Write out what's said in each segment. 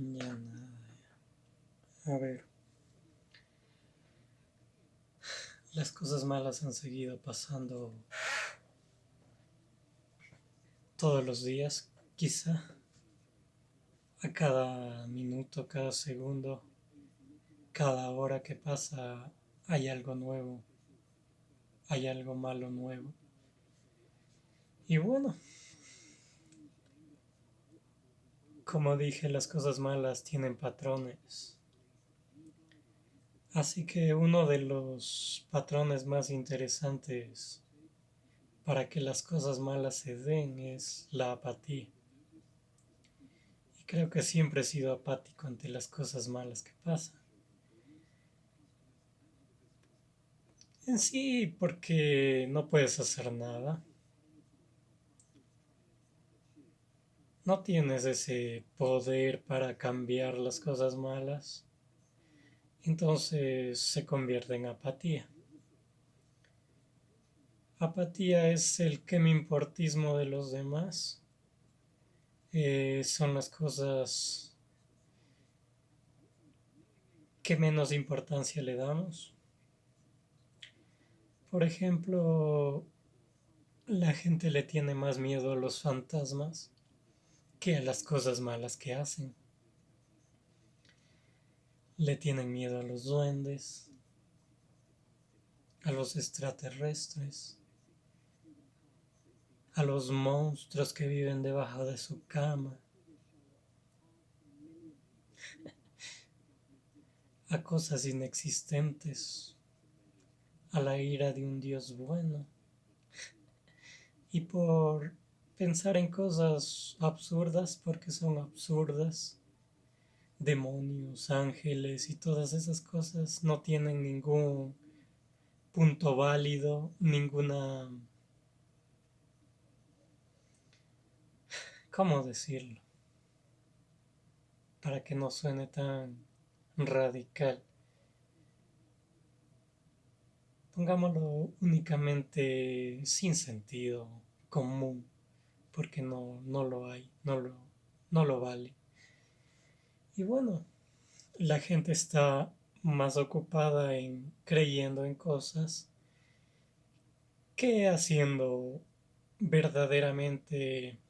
Ya nada. A ver, las cosas malas han seguido pasando todos los días, quizá, a cada minuto, cada segundo, cada hora que pasa hay algo nuevo, hay algo malo nuevo. Y bueno, como dije, las cosas malas tienen patrones. Así que uno de los patrones más interesantes para que las cosas malas se den es la apatía. Y creo que siempre he sido apático ante las cosas malas que pasan. En sí, porque no puedes hacer nada. No tienes ese poder para cambiar las cosas malas. Entonces se convierte en apatía. Apatía es el que me importismo de los demás. Son las cosas que menos importancia le damos. Por ejemplo, la gente le tiene más miedo a los fantasmas que a las cosas malas que hacen. Le tienen miedo a los duendes, a los extraterrestres, a los monstruos que viven debajo de su cama, a cosas inexistentes, a la ira de un Dios bueno. Y por pensar en cosas absurdas, porque son absurdas, demonios, ángeles y todas esas cosas no tienen ningún punto válido, ninguna... ¿Cómo decirlo? Para que no suene tan radical. Pongámoslo únicamente sin sentido común, porque no lo hay, no lo vale. Y bueno, la gente está más ocupada en creyendo en cosas que haciendo verdaderamente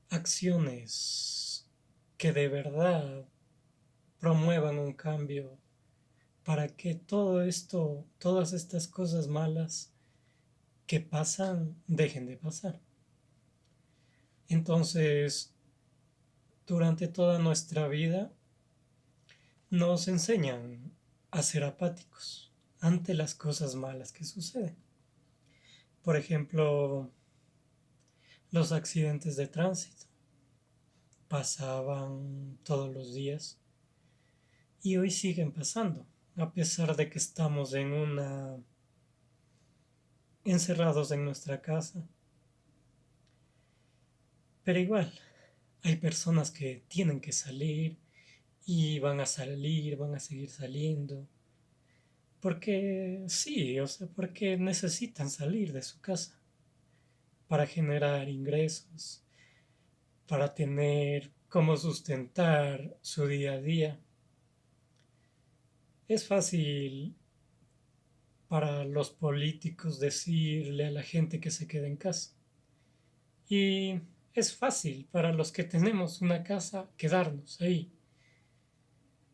acciones que de verdad promuevan un cambio para que todo esto, todas estas cosas malas que pasan, dejen de pasar. Entonces, durante toda nuestra vida nos enseñan a ser apáticos ante las cosas malas que suceden. Por ejemplo, los accidentes de tránsito pasaban todos los días y hoy siguen pasando, a pesar de que estamos en una encerrados en nuestra casa. Pero igual, hay personas que tienen que salir y van a salir, van a seguir saliendo, porque sí, o sea, porque necesitan salir de su casa para generar ingresos, para tener cómo sustentar su día a día. Es fácil para los políticos decirle a la gente que se quede en casa. Y es fácil para los que tenemos una casa quedarnos ahí.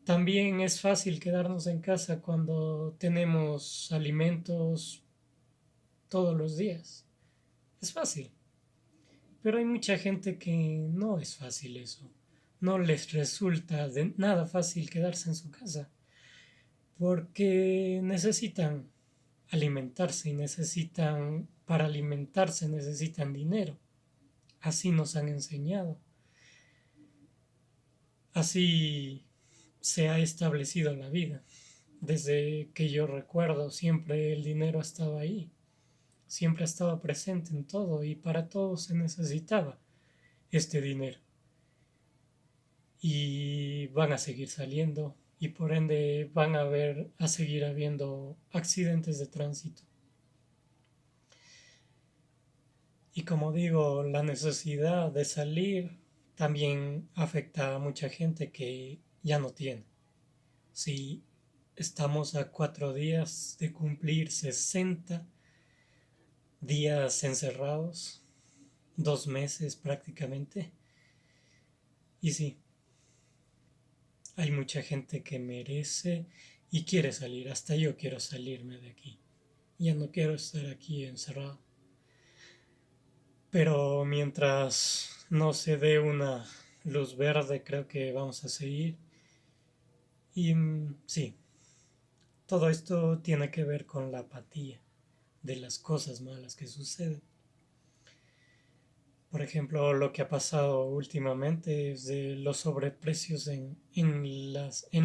También es fácil quedarnos en casa cuando tenemos alimentos todos los días. Es fácil. Pero hay mucha gente que no es fácil eso. No les resulta de nada fácil quedarse en su casa. Porque necesitan alimentarse y necesitan, para alimentarse necesitan dinero. Así nos han enseñado. Así se ha establecido la vida. Desde que yo recuerdo, siempre el dinero estaba ahí, siempre estaba presente en todo y para todo se necesitaba este dinero. Y van a seguir saliendo y por ende van a haber, a seguir habiendo accidentes de tránsito. Y como digo, la necesidad de salir también afecta a mucha gente que ya no tiene. Si estamos a 4 días de cumplir 60 días encerrados, 2 meses prácticamente, y sí, hay mucha gente que merece y quiere salir, hasta yo quiero salirme de aquí. Ya no quiero estar aquí encerrado. Pero mientras no se dé una luz verde, creo que vamos a seguir. Y sí, todo esto tiene que ver con la apatía de las cosas malas que suceden. Por ejemplo, lo que ha pasado últimamente es de los sobreprecios en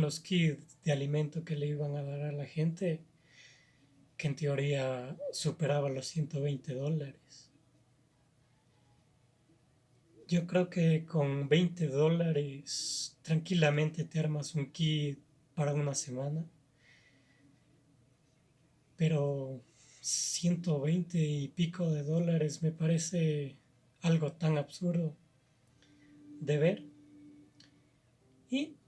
los kits de alimento que le iban a dar a la gente, que en teoría superaba los $120. Yo creo que con $20 tranquilamente te armas un kit para una semana, pero 120 y pico de dólares me parece algo tan absurdo de ver y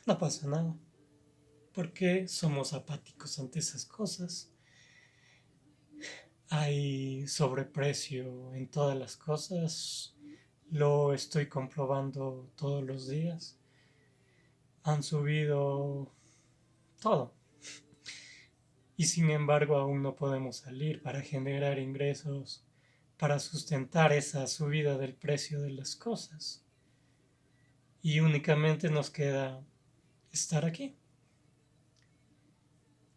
no pasa nada, porque somos apáticos ante esas cosas. Hay sobreprecio en todas las cosas, lo estoy comprobando todos los días. Han subido todo. Y sin embargo aún no podemos salir para generar ingresos para sustentar esa subida del precio de las cosas. Y únicamente nos queda estar aquí,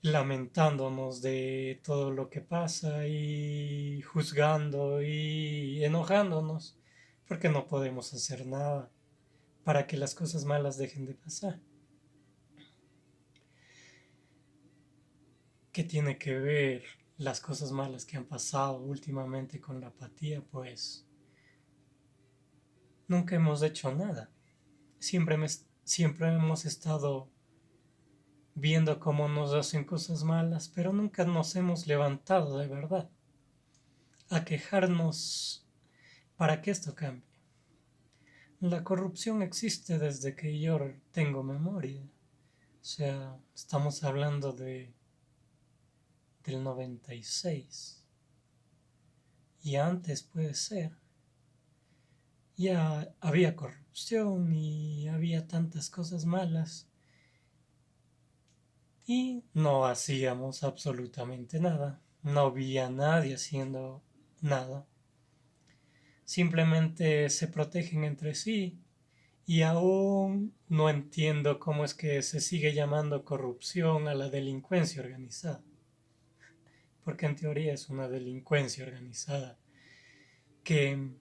lamentándonos de todo lo que pasa y juzgando y enojándonos, porque no podemos hacer nada para que las cosas malas dejen de pasar. ¿Qué tiene que ver las cosas malas que han pasado últimamente con la apatía? Pues nunca hemos hecho nada. Siempre hemos estado viendo cómo nos hacen cosas malas, pero nunca nos hemos levantado de verdad a quejarnos para que esto cambie. La corrupción existe desde que yo tengo memoria. O sea, estamos hablando del 96. Y antes puede ser. Ya había corrupción y había tantas cosas malas y no hacíamos absolutamente nada. No había nadie haciendo nada. Simplemente se protegen entre sí y aún no entiendo cómo es que se sigue llamando corrupción a la delincuencia organizada. Porque en teoría es una delincuencia organizada que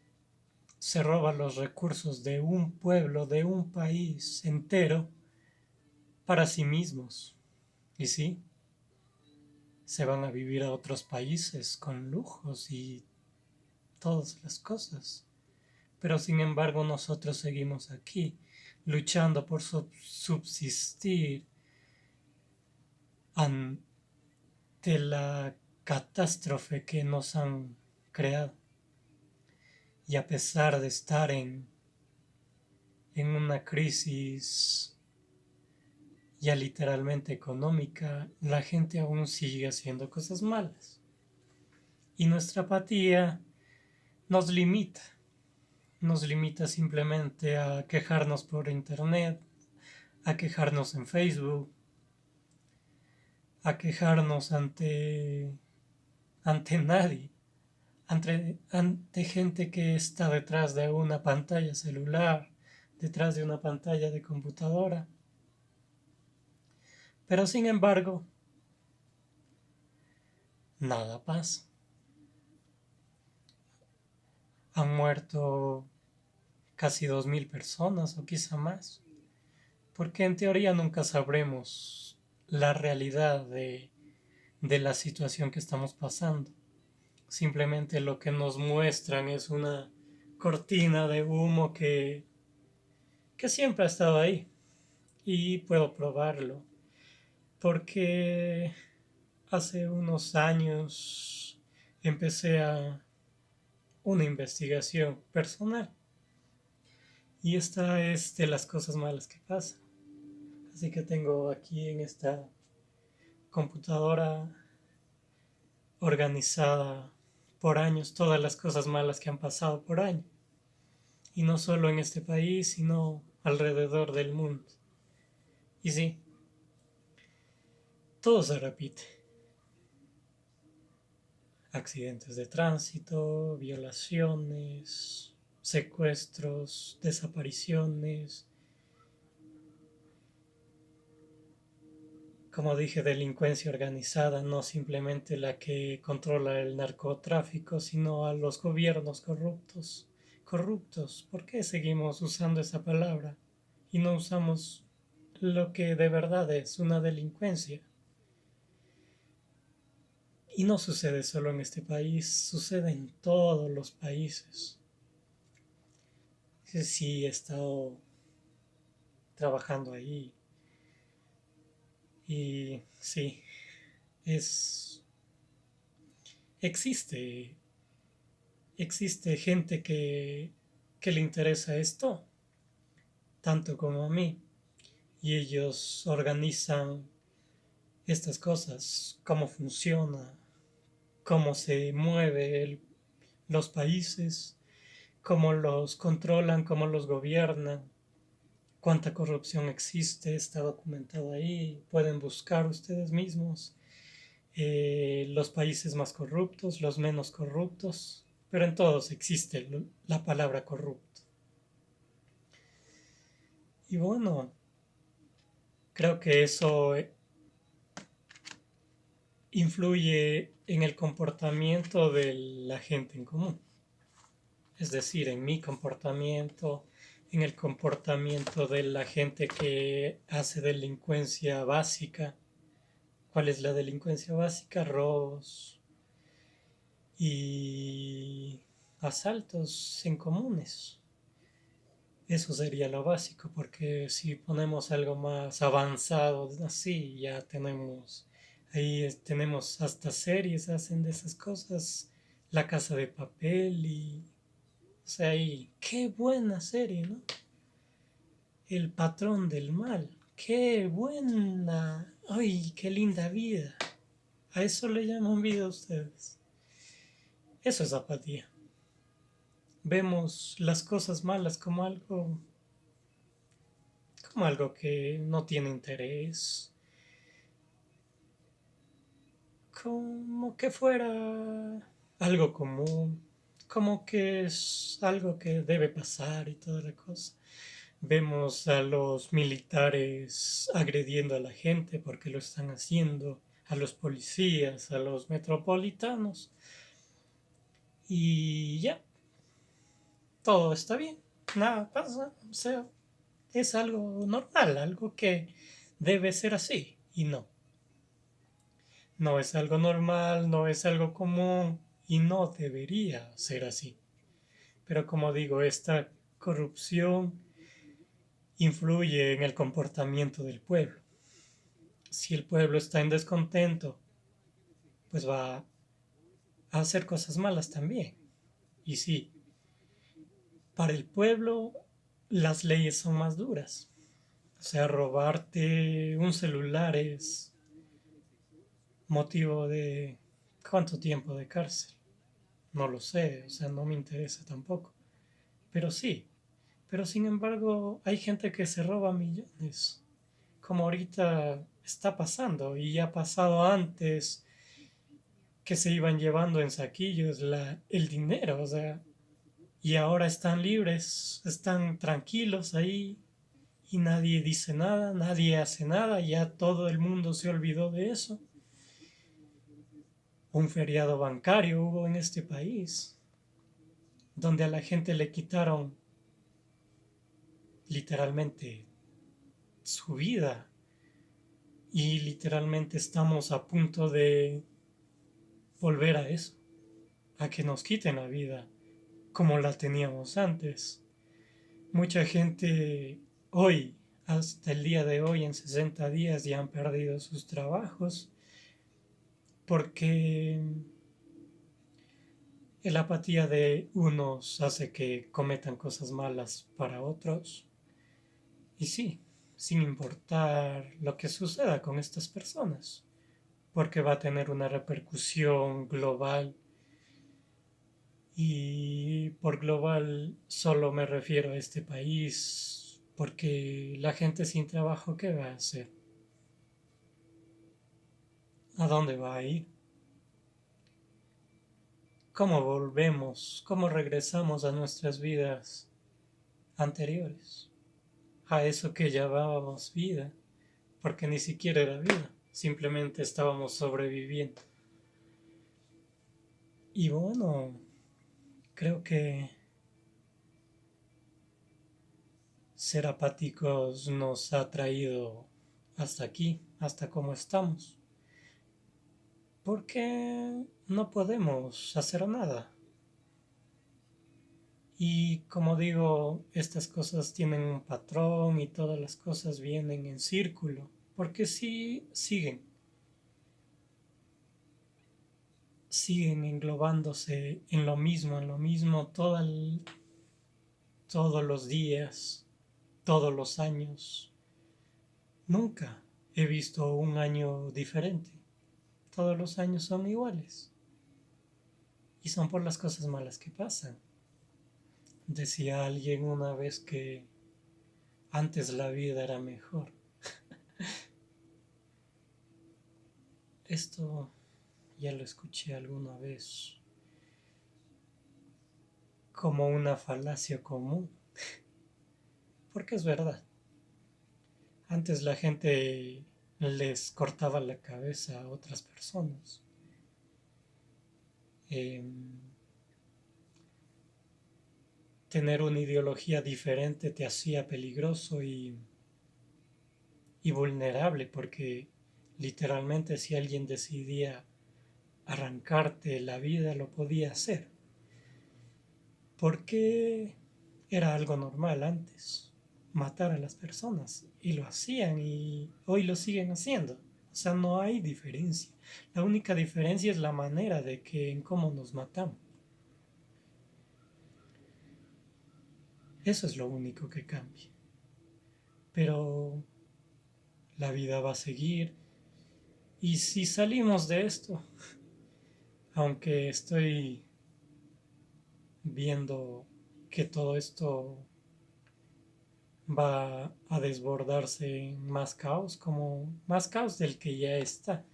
se roba los recursos de un pueblo, de un país entero para sí mismos. Y sí, se van a vivir a otros países con lujos y todas las cosas. Pero sin embargo nosotros seguimos aquí, luchando por subsistir ante la catástrofe que nos han creado. Y a pesar de estar en una crisis ya literalmente económica, la gente aún sigue haciendo cosas malas. Y nuestra apatía nos limita. Nos limita simplemente a quejarnos por internet, a quejarnos en Facebook, a quejarnos ante nadie, ante gente que está detrás de una pantalla celular, detrás de una pantalla de computadora. Pero sin embargo, nada pasa. Han muerto casi 2000 personas o quizá más, porque en teoría nunca sabremos la realidad de la situación que estamos pasando. Simplemente lo que nos muestran es una cortina de humo que siempre ha estado ahí y puedo probarlo porque hace unos años empecé a una investigación personal Y esta es de las cosas malas que pasan. Así que tengo aquí en esta computadora organizada por años todas las cosas malas que han pasado por año. Y no solo en este país, sino alrededor del mundo. Y sí, todo se repite. Accidentes de tránsito, violaciones, secuestros, desapariciones, como dije, delincuencia organizada, no simplemente la que controla el narcotráfico, sino a los gobiernos corruptos. Corruptos, ¿por qué seguimos usando esa palabra y no usamos lo que de verdad es una delincuencia? Y no sucede solo en este país, sucede en todos los países. Sí, he estado trabajando ahí y sí, es existe existe gente que le interesa esto, tanto como a mí, y ellos organizan estas cosas, cómo funciona, cómo se mueve los países, cómo los controlan, cómo los gobiernan, cuánta corrupción existe, está documentado ahí, pueden buscar ustedes mismos los países más corruptos, los menos corruptos, pero en todos existe la palabra corrupto. Y bueno, creo que eso influye en el comportamiento de la gente en común. Es decir, en mi comportamiento, en el comportamiento de la gente que hace delincuencia básica. ¿Cuál es la delincuencia básica? Robos y asaltos en comunes. Eso sería lo básico, porque si ponemos algo más avanzado, así ya tenemos, ahí tenemos hasta series, hacen de esas cosas, La Casa de Papel y, o sea, y qué buena serie, ¿no? El patrón del mal, qué buena, ay, qué linda vida. A eso le llaman vida ustedes. Eso es apatía. Vemos las cosas malas como algo que no tiene interés, como que fuera algo común, como que es algo que debe pasar y toda la cosa. Vemos a los militares agrediendo a la gente porque lo están haciendo, a los policías, a los metropolitanos, y ya, todo está bien, nada pasa, o sea, es algo normal, algo que debe ser así, y no. No es algo normal, no es algo común y no debería ser así. Pero como digo, esta corrupción influye en el comportamiento del pueblo. Si el pueblo está en descontento, pues va a hacer cosas malas también. Y sí, para el pueblo las leyes son más duras. O sea, robarte un celular es motivo de ¿cuánto tiempo de cárcel? No lo sé, o sea, no me interesa tampoco. Pero sí, pero sin embargo hay gente que se roba millones, como ahorita está pasando y ya ha pasado antes que se iban llevando en saquillos el dinero, o sea, y ahora están libres, están tranquilos ahí y nadie dice nada, nadie hace nada, ya todo el mundo se olvidó de eso. Un feriado bancario hubo en este país, donde a la gente le quitaron literalmente su vida y literalmente estamos a punto de volver a eso, a que nos quiten la vida como la teníamos antes. Mucha gente hoy, hasta el día de hoy, en 60 días ya han perdido sus trabajos porque que la apatía de unos hace que cometan cosas malas para otros. Y sí, sin importar lo que suceda con estas personas, porque va a tener una repercusión global. Y por global solo me refiero a este país, porque la gente sin trabajo, ¿qué va a hacer? ¿A dónde va a ir? ¿Cómo volvemos? ¿Cómo regresamos a nuestras vidas anteriores? A eso que llamábamos vida, porque ni siquiera era vida, simplemente estábamos sobreviviendo. Y bueno, creo que ser apáticos nos ha traído hasta aquí, hasta cómo estamos. Porque no podemos hacer nada. Y como digo, estas cosas tienen un patrón y todas las cosas vienen en círculo. Porque si siguen englobándose en lo mismo todos los días, todos los años. Nunca he visto un año diferente. Todos los años son iguales. Y son por las cosas malas que pasan. Decía alguien una vez que antes la vida era mejor. Esto ya lo escuché alguna vez como una falacia común, porque es verdad. Antes la gente les cortaba la cabeza a otras personas. Eh, Tener una ideología diferente te hacía peligroso y vulnerable, porque literalmente si alguien decidía arrancarte la vida lo podía hacer, porque era algo normal antes matar a las personas y lo hacían y hoy lo siguen haciendo. O sea, no hay diferencia. La única diferencia es la manera de que en cómo nos matamos. Eso es lo único que cambia. Pero la vida va a seguir y si salimos de esto, aunque estoy viendo que todo esto va a desbordarse en más caos, como más caos del que ya está,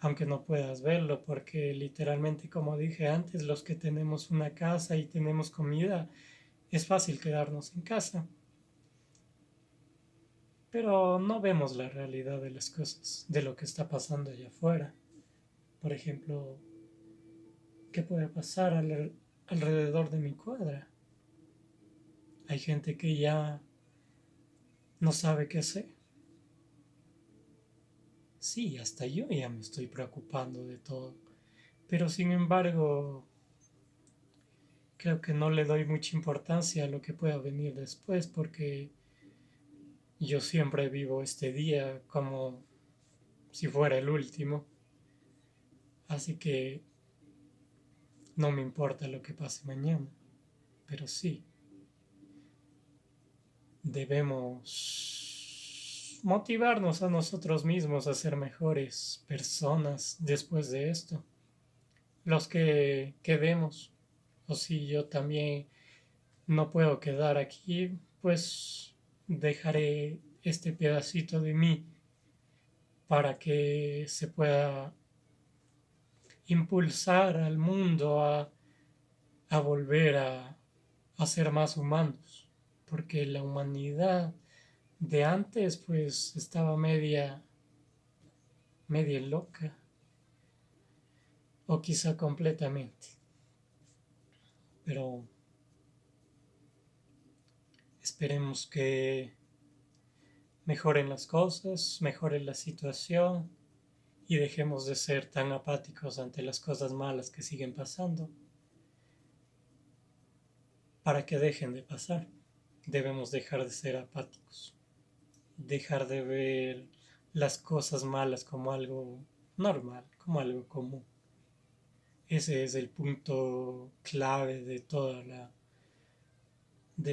aunque no puedas verlo, porque literalmente, como dije antes, los que tenemos una casa y tenemos comida, es fácil quedarnos en casa, pero no vemos la realidad de las cosas, de lo que está pasando allá afuera. Por ejemplo, ¿qué puede pasar alrededor de mi cuadra? Hay gente que ya no sabe qué hacer. Sí, hasta yo ya me estoy preocupando de todo. Pero sin embargo, creo que no le doy mucha importancia a lo que pueda venir después porque yo siempre vivo este día como si fuera el último. Así que no me importa lo que pase mañana. Pero sí, debemos motivarnos a nosotros mismos a ser mejores personas después de esto. Los que quedemos. O si yo también no puedo quedar aquí, pues dejaré este pedacito de mí para que se pueda impulsar al mundo a volver a ser más humanos, porque la humanidad de antes pues estaba media loca, o quizá completamente, pero esperemos que mejoren las cosas, mejore la situación y dejemos de ser tan apáticos ante las cosas malas que siguen pasando para que dejen de pasar. Debemos dejar de ser apáticos, dejar de ver las cosas malas como algo normal, como algo común. Ese es el punto clave de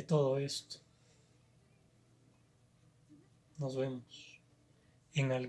todo esto. Nos vemos en algún